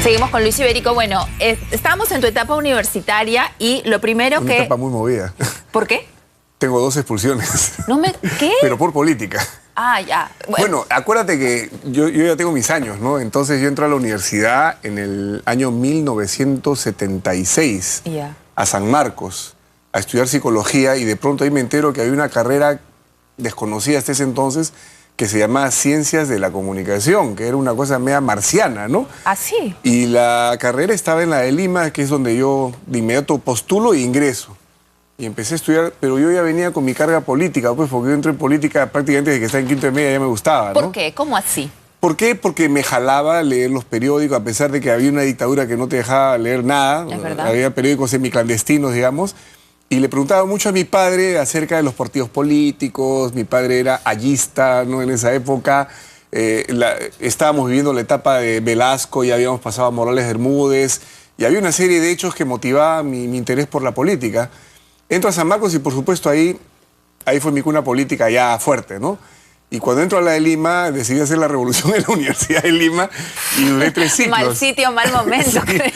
Seguimos con Luis Ibérico. Bueno, estábamos en tu etapa universitaria y lo primero Una etapa muy movida. ¿Por qué? Tengo 2 expulsiones. ¿Qué? Pero por política. Ah, ya. Bueno, acuérdate que yo ya tengo mis años, ¿no? Entonces yo entro a la universidad en el año 1976, a San Marcos, a estudiar psicología, y de pronto ahí me entero que había una carrera desconocida hasta ese entonces que se llamaba Ciencias de la Comunicación, que era una cosa media marciana, ¿no? ¿Ah, sí? Y la carrera estaba en la de Lima, que es donde yo de inmediato postulo e ingreso. Y empecé a estudiar, pero yo ya venía con mi carga política, pues, porque yo entré en política prácticamente desde que estaba en quinto de media, ya me gustaba, ¿no? ¿Por qué? ¿Cómo así? ¿Por qué? Porque me jalaba leer los periódicos, a pesar de que había una dictadura que no te dejaba leer nada. Es verdad. Había periódicos semiclandestinos, digamos. Y le preguntaba mucho a mi padre acerca de los partidos políticos. Mi padre era allista, ¿no? En esa época. Estábamos viviendo la etapa de Velasco, ya habíamos pasado a Morales Bermúdez. Y había una serie de hechos que motivaban mi interés por la política. Entro a San Marcos y, por supuesto, ahí fue mi cuna política ya fuerte, ¿no? Y cuando entro a la de Lima, decidí hacer la revolución en la Universidad de Lima y duré 3 ciclos. Mal sitio, mal momento, sí. Creo.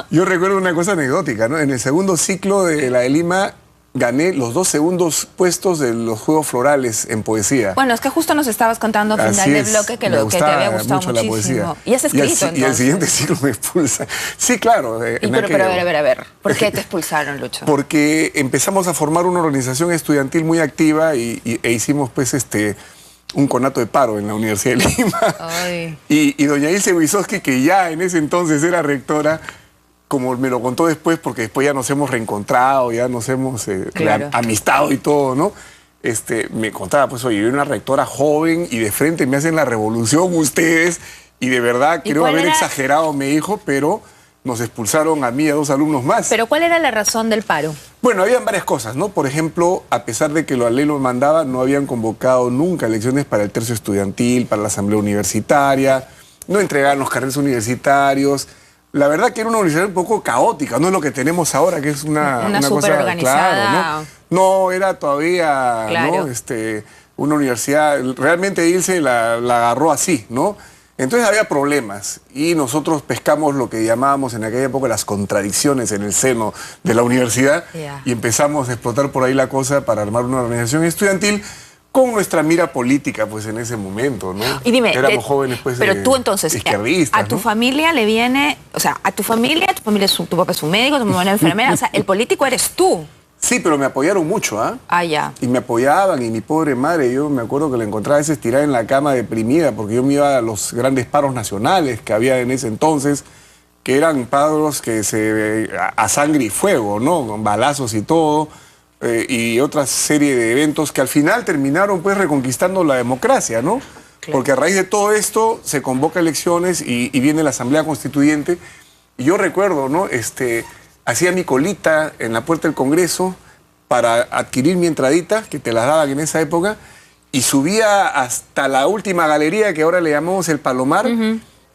Yo recuerdo una cosa anecdótica, ¿no? En el segundo ciclo de la de Lima gané los 2 segundos puestos de los Juegos Florales en poesía. Bueno, es que justo nos estabas contando al final del bloque que te había gustado mucho muchísimo. La poesía. Y has escrito, entonces. Y el siguiente ciclo me expulsa. Sí, claro. Pero a ver. ¿Por qué te expulsaron, Lucho? Porque empezamos a formar una organización estudiantil muy activa e hicimos, pues, un conato de paro en la Universidad de Lima. Y doña Ilse Wisowski, que ya en ese entonces era rectora, como me lo contó después, porque después ya nos hemos reencontrado, ya nos hemos amistado y todo, ¿no? Me contaba, pues, oye, yo era una rectora joven y de frente me hacen la revolución ustedes, y de verdad creo haber exagerado, me dijo, pero nos expulsaron a mí y a 2 alumnos más. ¿Pero cuál era la razón del paro? Bueno, habían varias cosas, ¿no? Por ejemplo, a pesar de que la ley lo mandaba, no habían convocado nunca elecciones para el tercio estudiantil, para la asamblea universitaria, no entregaban los carnets universitarios. La verdad que era una universidad un poco caótica, no es lo que tenemos ahora, que es una súper cosa organizada. Claro, ¿no? No era todavía, ¿no? Una universidad, realmente Ilse la agarró así, ¿no? Entonces había problemas y nosotros pescamos lo que llamábamos en aquella época las contradicciones en el seno de la universidad y empezamos a explotar por ahí la cosa para armar una organización estudiantil con nuestra mira política, pues, en ese momento, ¿no? Y dime, éramos jóvenes, pues, pero tú entonces, izquierdistas, a tu familia le viene, o sea, tu familia tu papá es un médico, tu mamá es una enfermera, o sea, el político eres tú. Sí, pero me apoyaron mucho, ¿ah? Ah, ya. Y me apoyaban, y mi pobre madre, yo me acuerdo que la encontraba a veces tirada en la cama deprimida, porque yo me iba a los grandes paros nacionales que había en ese entonces, que eran paros a sangre y fuego, ¿no? Con balazos y todo, y otra serie de eventos que al final terminaron, pues, reconquistando la democracia, ¿no? Claro. Porque a raíz de todo esto se convoca elecciones y viene la Asamblea Constituyente, y yo recuerdo, ¿no? Hacía mi colita en la puerta del Congreso para adquirir mi entradita, que te las daban en esa época, y subía hasta la última galería, que ahora le llamamos el Palomar,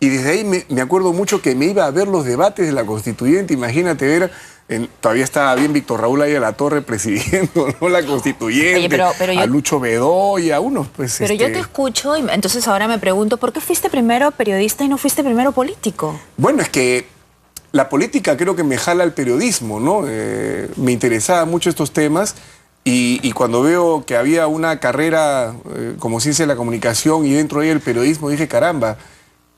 y desde ahí me acuerdo mucho que me iba a ver los debates de la Constituyente. Imagínate ver, todavía estaba bien Víctor Raúl ahí a la torre presidiendo, ¿no? La Constituyente. Oye, pero a Lucho Bedoya, unos, pues... Pero yo te escucho y entonces ahora me pregunto, ¿por qué fuiste primero periodista y no fuiste primero político? Bueno, es que la política creo que me jala al periodismo, ¿no? Me interesaba mucho estos temas y cuando veo que había una carrera como Ciencia de la Comunicación y dentro de ella el periodismo, dije, caramba,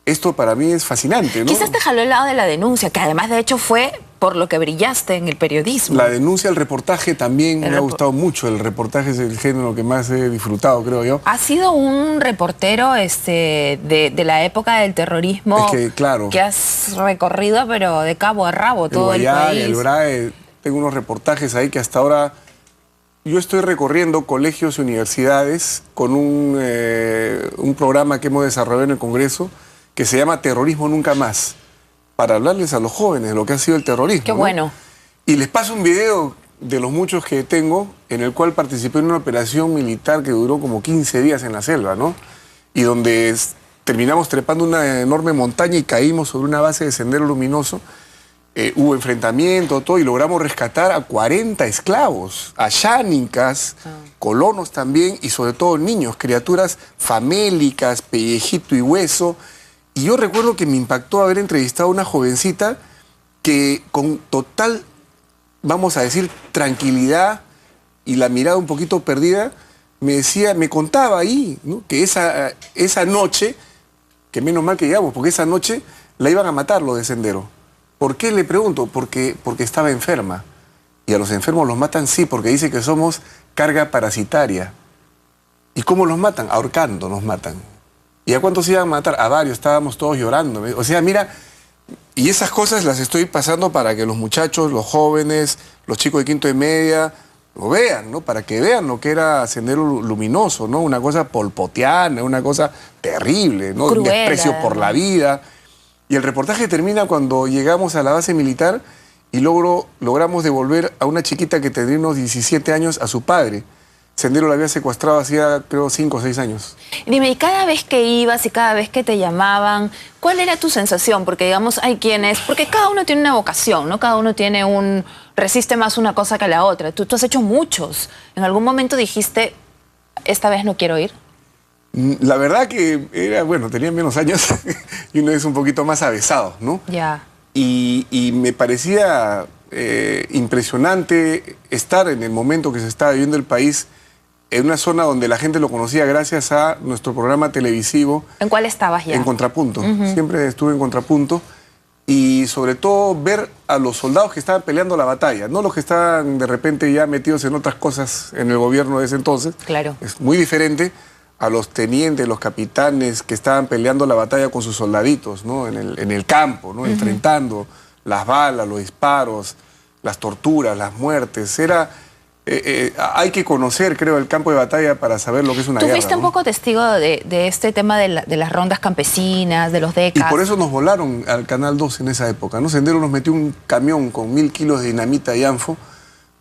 esto para mí es fascinante, ¿no? Quizás te jaló el lado de la denuncia, que además de hecho fue por lo que brillaste en el periodismo. La denuncia, el reportaje también me ha gustado mucho. El reportaje es el género que más he disfrutado, creo yo. ¿Has sido un reportero de la época del terrorismo? Es que, claro, que has recorrido, pero de cabo a rabo todo el país. El BRAE, tengo unos reportajes ahí que hasta ahora yo estoy recorriendo colegios y universidades con un programa que hemos desarrollado en el Congreso que se llama Terrorismo Nunca Más, para hablarles a los jóvenes de lo que ha sido el terrorismo. Qué bueno. ¿no? Y les paso un video de los muchos que tengo, en el cual participé en una operación militar que duró como 15 días en la selva, ¿no? Y donde terminamos trepando una enorme montaña y caímos sobre una base de Sendero Luminoso. Hubo enfrentamiento, todo, y logramos rescatar a 40 esclavos, a chánicas, colonos también, y sobre todo niños, criaturas famélicas, pellejito y hueso. Y yo recuerdo que me impactó haber entrevistado a una jovencita que con total, vamos a decir, tranquilidad y la mirada un poquito perdida, me decía, me contaba ahí, ¿no?, que esa noche, que menos mal que llegamos, porque esa noche la iban a matar los de Sendero. ¿Por qué? Le pregunto, porque estaba enferma. Y a los enfermos los matan, sí, porque dice que somos carga parasitaria. ¿Y cómo los matan? Ahorcando nos matan. ¿Y a cuántos iban a matar? A varios, estábamos todos llorando. O sea, mira, y esas cosas las estoy pasando para que los muchachos, los jóvenes, los chicos de quinto de media, lo vean, ¿no? Para que vean lo que era Sendero Luminoso, ¿no? Una cosa polpotiana, una cosa terrible, ¿no? Un desprecio por la vida. Y el reportaje termina cuando llegamos a la base militar y logramos devolver a una chiquita que tenía unos 17 años a su padre. Sendero la había secuestrado hacía, creo, 5 o 6 años. Dime, y cada vez que ibas y cada vez que te llamaban, ¿cuál era tu sensación? Porque, digamos, hay quienes... Porque cada uno tiene una vocación, ¿no? Cada uno tiene un... resiste más una cosa que la otra. Tú has hecho muchos. ¿En algún momento dijiste, esta vez no quiero ir? La verdad que era, bueno, tenía menos años y uno es un poquito más avesado, ¿no? Ya. Y me parecía impresionante estar en el momento que se estaba viviendo el país en una zona donde la gente lo conocía gracias a nuestro programa televisivo. ¿En cuál estabas ya? En Contrapunto. Siempre estuve en Contrapunto. Y sobre todo ver a los soldados que estaban peleando la batalla, no los que estaban de repente ya metidos en otras cosas en el gobierno de ese entonces. Claro. Es muy diferente a los tenientes, los capitanes que estaban peleando la batalla con sus soldaditos, ¿no? En el campo, ¿no? Enfrentando las balas, los disparos, las torturas, las muertes. Hay que conocer, creo, el campo de batalla para saber lo que es una guerra. Tú fuiste un poco testigo de este tema de las rondas campesinas, de los DECAS. Y por eso nos volaron al Canal 2 en esa época, ¿no? Sendero nos metió un camión con 1000 kilos de dinamita y anfo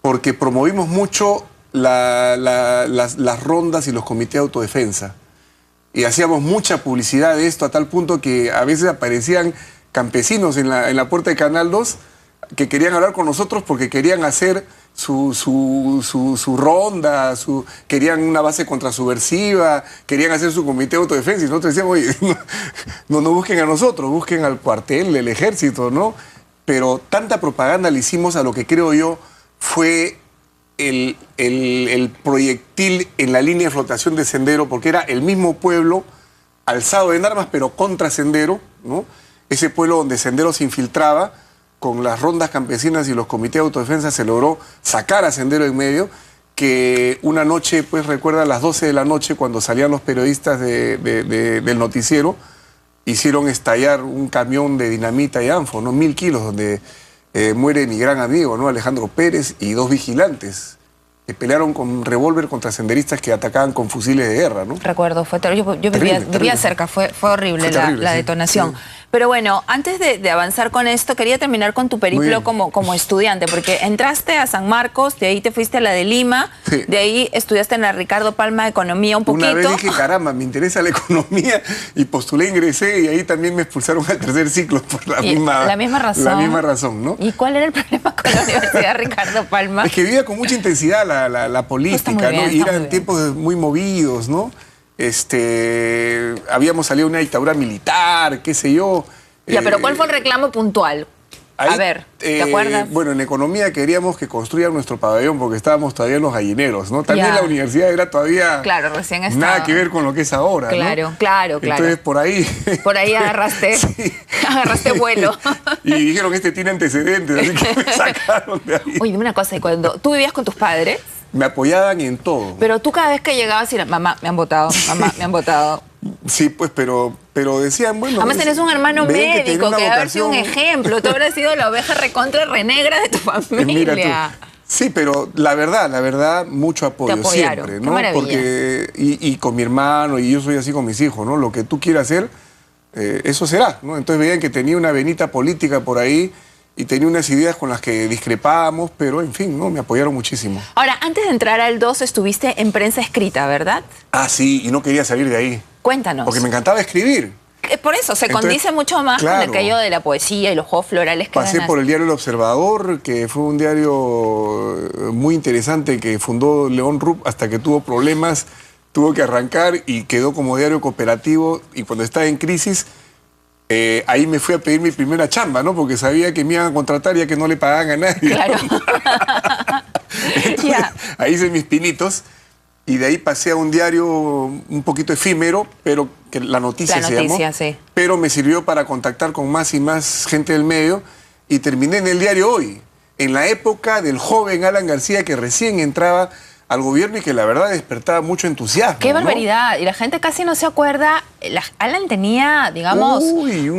porque promovimos mucho las rondas y los comités de autodefensa. Y hacíamos mucha publicidad de esto a tal punto que a veces aparecían campesinos en la puerta de Canal 2 que querían hablar con nosotros porque querían hacer su ronda, querían una base contrasubversiva, querían hacer su comité de autodefensa. Y nosotros decíamos, oye, no busquen a nosotros, busquen al cuartel, el ejército, ¿no? Pero tanta propaganda le hicimos a lo que creo yo fue el proyectil en la línea de flotación de Sendero, porque era el mismo pueblo alzado en armas, pero contra Sendero, ¿no? Ese pueblo donde Sendero se infiltraba, con las rondas campesinas y los comités de autodefensa se logró sacar a Sendero en medio, que una noche, pues recuerda, a las 12 de la noche, cuando salían los periodistas del noticiero, hicieron estallar un camión de dinamita y anfo, ¿no? 1000 kilos, donde muere mi gran amigo, ¿no? Alejandro Pérez, y 2 vigilantes que pelearon con revólver contra senderistas que atacaban con fusiles de guerra, ¿no? Recuerdo, fue terrible. Yo vivía cerca, fue horrible, la detonación. Sí. Pero bueno, antes de avanzar con esto, quería terminar con tu periplo como estudiante, porque entraste a San Marcos, de ahí te fuiste a la de Lima, sí. De ahí estudiaste en la Ricardo Palma de Economía un poquito. Una vez dije, caramba, me interesa la economía, y postulé, ingresé, y ahí también me expulsaron al tercer ciclo por la misma razón. La misma razón, ¿no? ¿Y cuál era el problema con la Universidad Ricardo Palma? Es que vivía con mucha intensidad la política, ¿no? Y eran tiempos muy movidos, ¿no? Habíamos salido de una dictadura militar, qué sé yo. Ya, pero ¿cuál fue el reclamo puntual? Ahí, a ver, ¿te acuerdas? Bueno, en economía queríamos que construyan nuestro pabellón porque estábamos todavía en los gallineros, ¿no? También la universidad era todavía... Claro, recién estaba. Nada que ver con lo que es ahora, claro, ¿no? Claro. Entonces, por ahí... Por ahí agarraste, sí. Agarraste vuelo. Y dijeron que este tiene antecedentes, así que me sacaron de ahí. Oye, dime una cosa, ¿y cuando tú vivías con tus padres? Me apoyaban en todo. Pero tú cada vez que llegabas y mamá, me han votado, mamá, me han votado. Sí, pues, pero decían, bueno... Además tenés un hermano médico que haber sido un vocación. ejemplo. Tú habrás sido la oveja recontra renegra de tu familia. Mira tú. Sí, pero la verdad, mucho apoyo. Te apoyaron. Siempre, Qué ¿no? maravilla. Porque, y con mi hermano, y yo soy así con mis hijos, ¿no? Lo que tú quieras hacer, eso será, ¿no? Entonces veían que tenía una venita política por ahí, y tenía unas ideas con las que discrepábamos, pero en fin, ¿no? Me apoyaron muchísimo. Ahora, antes de entrar al 2 estuviste en prensa escrita, ¿verdad? Ah, sí, y no quería salir de ahí. Cuéntanos. Porque me encantaba escribir. Por eso, se condice mucho más con aquello de la poesía y los juegos florales que pasé por el diario El Observador, que fue un diario muy interesante que fundó León Rupp hasta que tuvo problemas, tuvo que arrancar y quedó como diario cooperativo, y cuando estaba en crisis ahí me fui a pedir mi primera chamba, ¿no? Porque sabía que me iban a contratar ya que no le pagaban a nadie. Claro. Entonces, ahí hice mis pinitos y de ahí pasé a un diario un poquito efímero, pero que La Noticia se llamó. Sí. Pero me sirvió para contactar con más y más gente del medio y terminé en el diario Hoy, en la época del joven Alan García que recién entraba al gobierno y que la verdad despertaba mucho entusiasmo. ¡Qué barbaridad! ¿No? Y la gente casi no se acuerda. Alan tenía, digamos,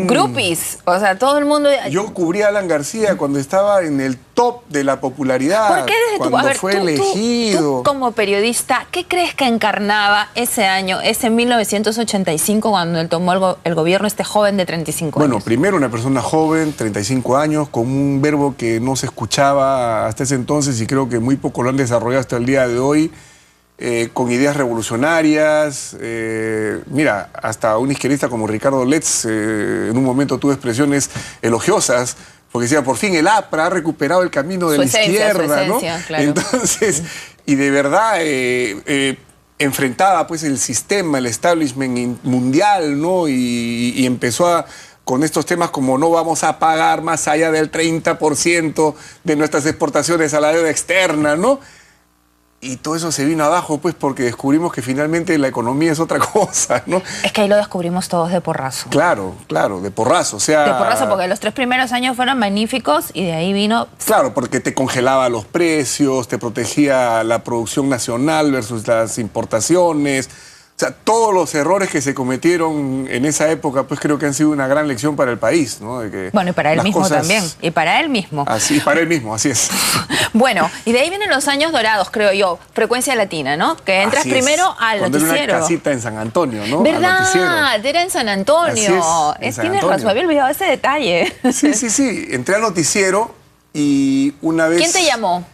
groupies. O sea, todo el mundo... Yo cubrí a Alan García cuando estaba en el top de la popularidad. ¿Por qué desde cuando fue elegido? Tú como periodista, ¿qué crees que encarnaba ese año, ese 1985, cuando él tomó el gobierno, este joven de 35 años? Bueno, primero una persona joven, 35 años, con un verbo que no se escuchaba hasta ese entonces y creo que muy poco lo han desarrollado hasta el día de hoy. Con ideas revolucionarias. Mira, hasta un izquierdista como Ricardo Letts en un momento tuvo expresiones elogiosas, porque decía, por fin el APRA ha recuperado el camino de la izquierda, ¿no? Claro. Entonces, y de verdad enfrentaba pues el sistema, el establishment mundial, ¿no? Y empezó con estos temas como no vamos a pagar más allá del 30% de nuestras exportaciones a la deuda externa, ¿no? Y todo eso se vino abajo, pues, porque descubrimos que finalmente la economía es otra cosa, ¿no? Es que ahí lo descubrimos todos de porrazo. Claro, de porrazo, o sea... De porrazo, porque los 3 primeros años fueron magníficos y de ahí vino... Claro, porque te congelaba los precios, te protegía la producción nacional versus las importaciones... O sea, todos los errores que se cometieron en esa época, pues creo que han sido una gran lección para el país, ¿no? De que bueno, y para él mismo también. Y para él mismo. Así, para él mismo, así es. Bueno, y de ahí vienen los años dorados, creo yo. Frecuencia Latina, ¿no? Que entras primero al noticiero. Era una casita en San Antonio, ¿no? ¿Verdad? Era en San Antonio. Tienes razón, había olvidado ese detalle. Sí. Entré al noticiero y una vez... ¿Quién te llamó?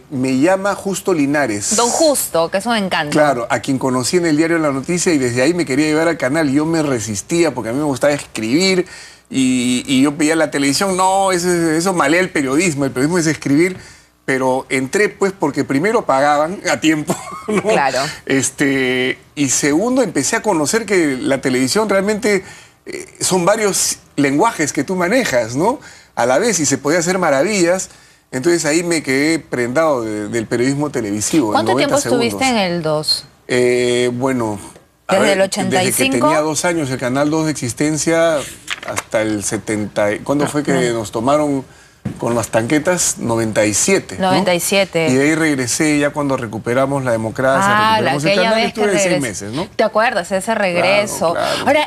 Me llama Justo Linares. Don Justo, que es un encanto. Claro, a quien conocí en el diario La Noticia y desde ahí me quería llevar al canal. Yo me resistía porque a mí me gustaba escribir y yo veía la televisión. No, eso malea el periodismo es escribir. Pero entré pues porque primero pagaban a tiempo, ¿no? Claro. Y segundo empecé a conocer que la televisión realmente son varios lenguajes que tú manejas, ¿no? A la vez y se podía hacer maravillas. Entonces ahí me quedé prendado del periodismo televisivo. ¿Cuánto tiempo estuviste en el 2? Bueno, desde el 85. Desde que tenía 2 años, el Canal 2 de existencia, hasta el 70. ¿Cuándo fue que nos tomaron con las tanquetas? 97. 97. ¿No? Y de ahí regresé ya cuando recuperamos la democracia. Aquella el canal, vez estuve que 6 meses, ¿no? ¿Te acuerdas de ese regreso? Claro. Ahora,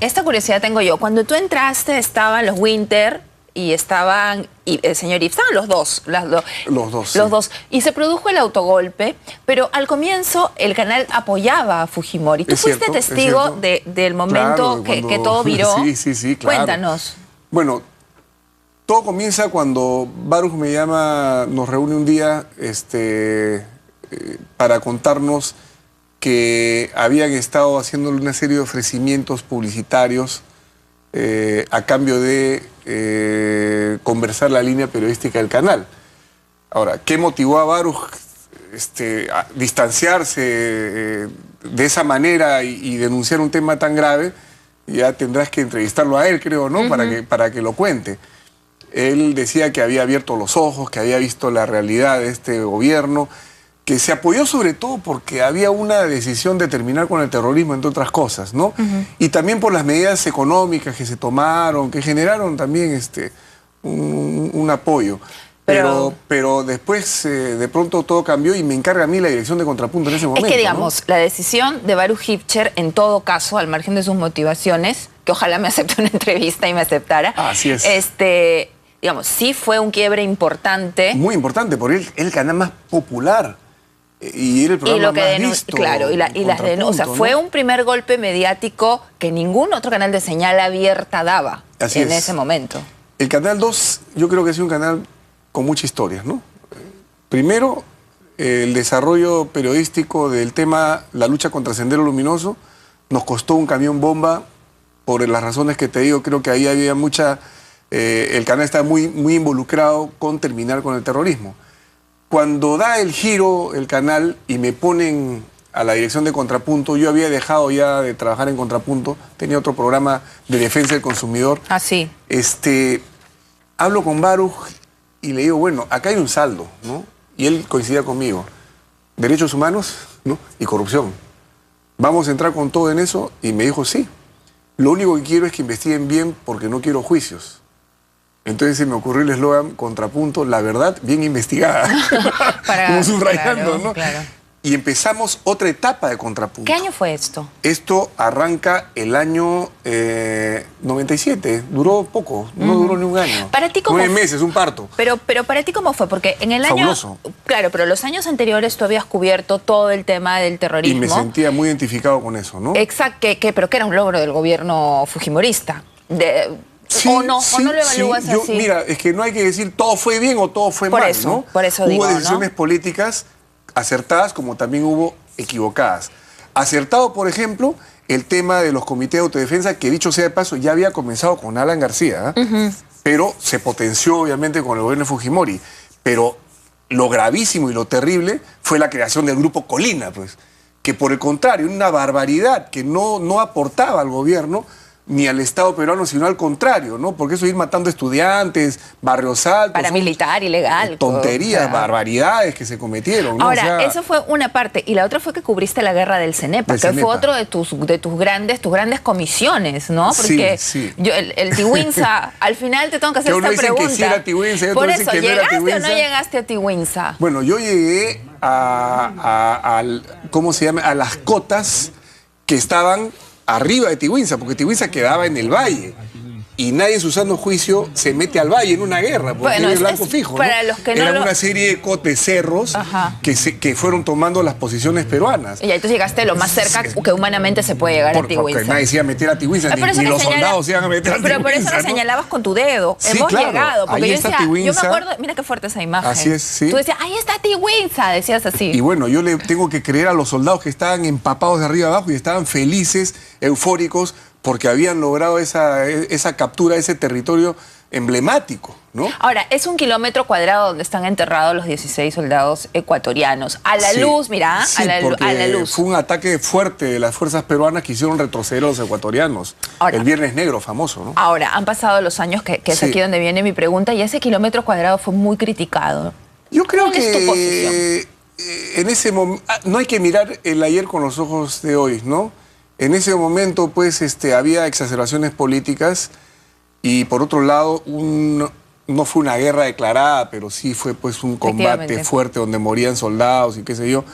esta curiosidad tengo yo. Cuando tú entraste estaban los Winter y estaban el señor Yves, estaban los dos. Los dos. Y se produjo el autogolpe, pero al comienzo el canal apoyaba a Fujimori. Tú fuiste testigo del momento que todo viró. Sí, claro. Cuéntanos. Bueno, todo comienza cuando Baruch me llama, nos reúne un día para contarnos que habían estado haciéndole una serie de ofrecimientos publicitarios a cambio de conversar la línea periodística del canal. Ahora, ¿qué motivó a Baruch a distanciarse de esa manera y denunciar un tema tan grave? Ya tendrás que entrevistarlo a él, creo, ¿no? Para que lo cuente. Él decía que había abierto los ojos, que había visto la realidad de este gobierno, que se apoyó sobre todo porque había una decisión de terminar con el terrorismo, entre otras cosas, ¿no? Y también por las medidas económicas que se tomaron, que generaron también un apoyo. Pero después, de pronto, todo cambió y me encarga a mí la dirección de Contrapunto en ese momento. Es que, digamos, la decisión de Baruch Hipcher, en todo caso, al margen de sus motivaciones, que ojalá me acepte una entrevista y me aceptara. Así es. Digamos, sí fue un quiebre importante. Muy importante, porque él es el canal más popular. Y era el programa más visto. Claro, y las denuncias. O sea, fue un primer golpe mediático que ningún otro canal de señal abierta daba en ese momento. El Canal 2 yo creo que ha sido un canal con mucha historia, ¿no? Primero, el desarrollo periodístico del tema la lucha contra Sendero Luminoso nos costó un camión bomba por las razones que te digo. Creo que ahí había mucha... el canal está muy involucrado con terminar con el terrorismo. Cuando da el giro el canal y me ponen a la dirección de Contrapunto. Yo había dejado ya de trabajar en Contrapunto, tenía otro programa de defensa del consumidor. Ah, sí. Hablo con Baruch y le digo, bueno, acá hay un saldo, ¿no? Y él coincidía conmigo. Derechos humanos, ¿no? Y corrupción. ¿Vamos a entrar con todo en eso? Y me dijo, sí. Lo único que quiero es que investiguen bien porque no quiero juicios. Entonces se me ocurrió el eslogan Contrapunto, la verdad bien investigada. Como subrayando, ¿no? Claro. Y empezamos otra etapa de Contrapunto. ¿Qué año fue esto? Esto arranca el año 97. Duró poco, no duró ni un año. Para ti, ¿cómo 9 meses, un parto. Pero para ti, ¿cómo fue? Porque en el Fabuloso. año... Claro, pero los años anteriores tú habías cubierto todo el tema del terrorismo. Y me sentía muy identificado con eso, ¿no? Exacto, pero que era un logro del gobierno fujimorista. Sí, ¿O no lo evalúas sí. así? Mira, es que no hay que decir todo fue bien o todo fue mal, ¿no? Por eso digo, hubo decisiones políticas acertadas como también hubo equivocadas. Acertado, por ejemplo, el tema de los comités de autodefensa, que dicho sea de paso, ya había comenzado con Alan García, pero se potenció obviamente con el gobierno de Fujimori. Pero lo gravísimo y lo terrible fue la creación del Grupo Colina, pues, que por el contrario, una barbaridad que no aportaba al gobierno ni al Estado peruano, sino al contrario, ¿no? Porque eso ir matando estudiantes, barrios altos... Paramilitar, ilegal. Tonterías, barbaridades que se cometieron, ¿no? Ahora, eso fue una parte. Y la otra fue que cubriste la guerra del CENEPA, que fue otro de tus grandes comisiones, ¿no? Porque sí. Yo, el Tiwinsa, al final te tengo que hacer esta pregunta. Que sí era Tiwinsa, por eso, que no era ¿llegaste Tiwinsa? o no llegaste a Tiwinsa? Bueno, yo llegué ¿cómo se llama? A las cotas que estaban arriba de Tiwinsa, porque Tiwinsa quedaba en el valle. Y nadie en su sano juicio se mete al valle en una guerra, porque bueno, es blanco fijo. Para ¿no? los que no Eran una serie de cerros que fueron tomando las posiciones peruanas. Y ahí tú llegaste lo más cerca que humanamente se puede llegar a Tiwinsa. Porque nadie se iba a meter a Tiwinsa, ni los soldados se iban a meter a Tiwinsa. Pero por eso lo señalaba con tu dedo. Sí, hemos claro. llegado. Porque ahí yo está decía, Tiwinsa. yo me acuerdo, mira qué fuerte esa imagen. Así es, sí. Tú decías, ahí está Tiwinsa, decías así. Y bueno, yo le tengo que creer a los soldados que estaban empapados de arriba abajo y estaban felices, eufóricos, porque habían logrado esa captura, ese territorio emblemático, ¿no? Ahora, es 1 kilómetro cuadrado donde están enterrados los 16 soldados ecuatorianos. A la luz, mira, sí, a la luz. Fue un ataque fuerte de las fuerzas peruanas que hicieron retroceder a los ecuatorianos. Ahora, el Viernes Negro, famoso, ¿no? Ahora, han pasado los años, que es aquí donde viene mi pregunta, y ese kilómetro cuadrado fue muy criticado. Yo creo ¿Cuál es tu posición? En ese momento, no hay que mirar el ayer con los ojos de hoy, ¿no? En ese momento, pues, había exacerbaciones políticas y, por otro lado, no fue una guerra declarada, pero sí fue, pues, un combate fuerte donde morían soldados y qué sé yo.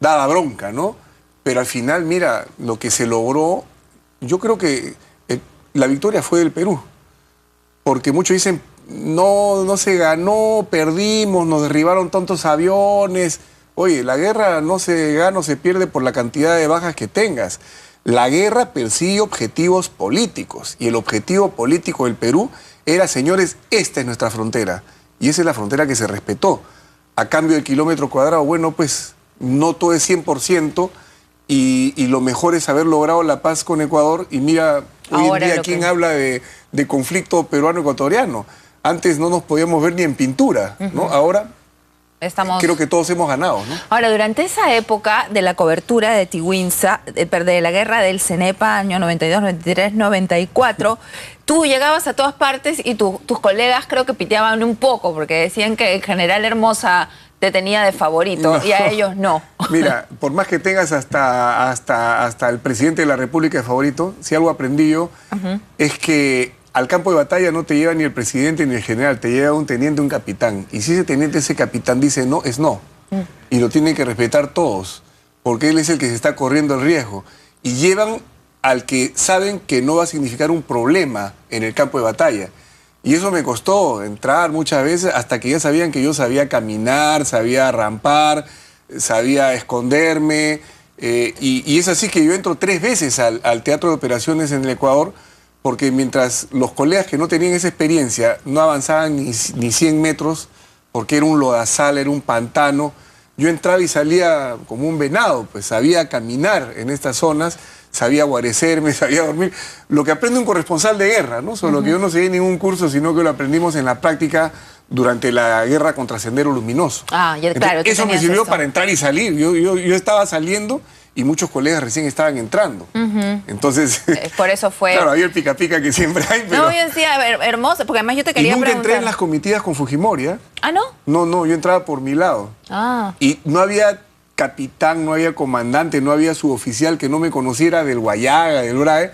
Daba bronca, ¿no? Pero al final, mira, lo que se logró, yo creo que la victoria fue del Perú. Porque muchos dicen, no se ganó, perdimos, nos derribaron tantos aviones. Oye, la guerra no se gana o se pierde por la cantidad de bajas que tengas. La guerra persigue objetivos políticos y el objetivo político del Perú era, señores, esta es nuestra frontera y esa es la frontera que se respetó. A cambio del kilómetro cuadrado, bueno, pues no todo es 100% y lo mejor es haber logrado la paz con Ecuador y mira, hoy en día, ¿quién habla de conflicto peruano-ecuatoriano? Antes no nos podíamos ver ni en pintura, ¿no? Ahora... creo que todos hemos ganado, ¿no? Ahora, durante esa época de la cobertura de Tiwinsa, de la guerra del CENEPA, año 92, 93, 94, tú llegabas a todas partes y tus colegas creo que piteaban un poco, porque decían que el general Hermosa te tenía de favorito y a ellos no. Mira, por más que tengas hasta el presidente de la República de favorito, si algo aprendí yo, es que al campo de batalla no te lleva ni el presidente ni el general, te lleva un teniente, un capitán. Y si ese teniente, ese capitán dice no, es no. Y lo tienen que respetar todos, porque él es el que se está corriendo el riesgo. Y llevan al que saben que no va a significar un problema en el campo de batalla. Y eso me costó entrar muchas veces hasta que ya sabían que yo sabía caminar, sabía rampar, sabía esconderme. Y es así que yo entro 3 veces al teatro de operaciones en el Ecuador, porque mientras los colegas que no tenían esa experiencia no avanzaban ni 100 metros, porque era un lodazal, era un pantano, yo entraba y salía como un venado, pues sabía caminar en estas zonas, sabía guarecerme, sabía dormir. Lo que aprende un corresponsal de guerra, ¿no? Solo que yo no seguí ningún curso, sino que lo aprendimos en la práctica durante la guerra contra Sendero Luminoso. Ah, ya, claro. Entonces, eso me sirvió para entrar y salir. Yo estaba saliendo y muchos colegas recién estaban entrando. Entonces, por eso fue... Claro, había el pica pica que siempre hay, pero... No, yo decía, hermoso, porque además yo te quería y nunca preguntar. entré en las comitivas con Fujimori, ¿eh? ¿Ah, no? No, yo entraba por mi lado. Y no había capitán, no había comandante, no había suboficial que no me conociera del Guayaga, del BRAE.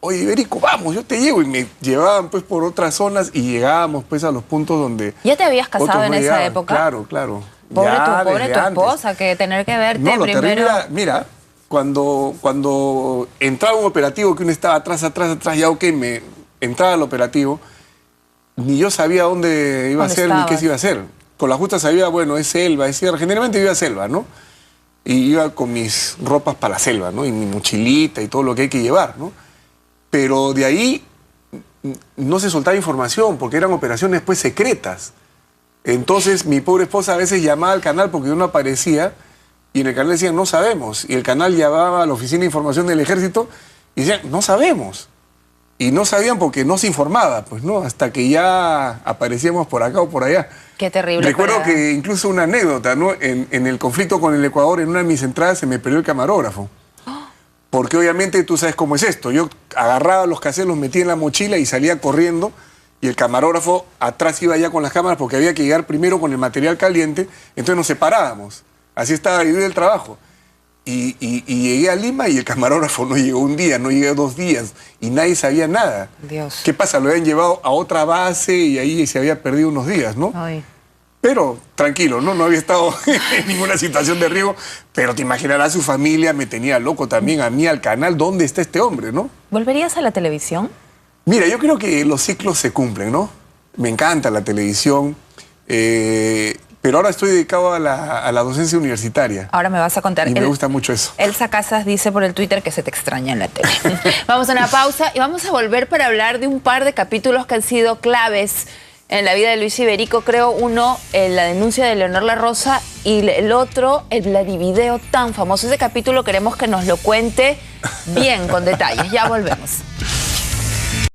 Oye, Iberico, vamos, yo te llevo. Y me llevaban pues por otras zonas y llegábamos pues a los puntos donde... ¿Ya te habías casado otros en no esa llegaban. época? Claro. Pobre Ya, tu desde antes. esposa, que tener que verte No, lo primero... terrible era, mira, cuando entraba un operativo que uno estaba atrás, ya ok, me entraba al operativo, ni yo sabía dónde iba a ser ni qué se iba a hacer. Con la justa sabía, bueno, es selva, es sierra. Generalmente iba a selva, ¿no? Y iba con mis ropas para la selva, ¿no? Y mi mochilita y todo lo que hay que llevar, ¿no? Pero de ahí no se soltaba información porque eran operaciones pues secretas. Entonces mi pobre esposa a veces llamaba al canal porque yo no aparecía y en el canal decían no sabemos. Y el canal llamaba a la oficina de información del ejército y decían no sabemos. Y no sabían porque no se informaba, pues no, hasta que ya aparecíamos por acá o por allá. Qué terrible. Recuerdo que incluso una anécdota, ¿no? En el conflicto con el Ecuador, en una de mis entradas se me perdió el camarógrafo. Porque obviamente tú sabes cómo es esto. Yo agarraba los cassettes, los metía en la mochila y salía corriendo. Y el camarógrafo atrás iba ya con las cámaras porque había que llegar primero con el material caliente. Entonces nos separábamos. Así estaba dividido el trabajo. Y llegué a Lima y el camarógrafo no llegó un día, no llegó 2 días. Y nadie sabía nada. Dios. ¿Qué pasa? Lo habían llevado a otra base y ahí se había perdido unos días, ¿no? Ay. Pero tranquilo, ¿no? No había estado en ninguna situación de riesgo. Pero te imaginarás, su familia me tenía loco también, a mí, al canal. ¿Dónde está este hombre, no? ¿Volverías a la televisión? Mira, yo creo que los ciclos se cumplen, ¿no? Me encanta la televisión, pero ahora estoy dedicado a la docencia universitaria. Ahora me vas a contar. Y me gusta mucho eso. Elsa Casas dice por el Twitter que se te extraña en la tele. Vamos a una pausa y vamos a volver para hablar de un par de capítulos que han sido claves en la vida de Luis Iberico. Creo uno, la denuncia de Leonor La Rosa, y el otro, el Vladivideo tan famoso. Ese capítulo queremos que nos lo cuente bien, con detalles. Ya volvemos.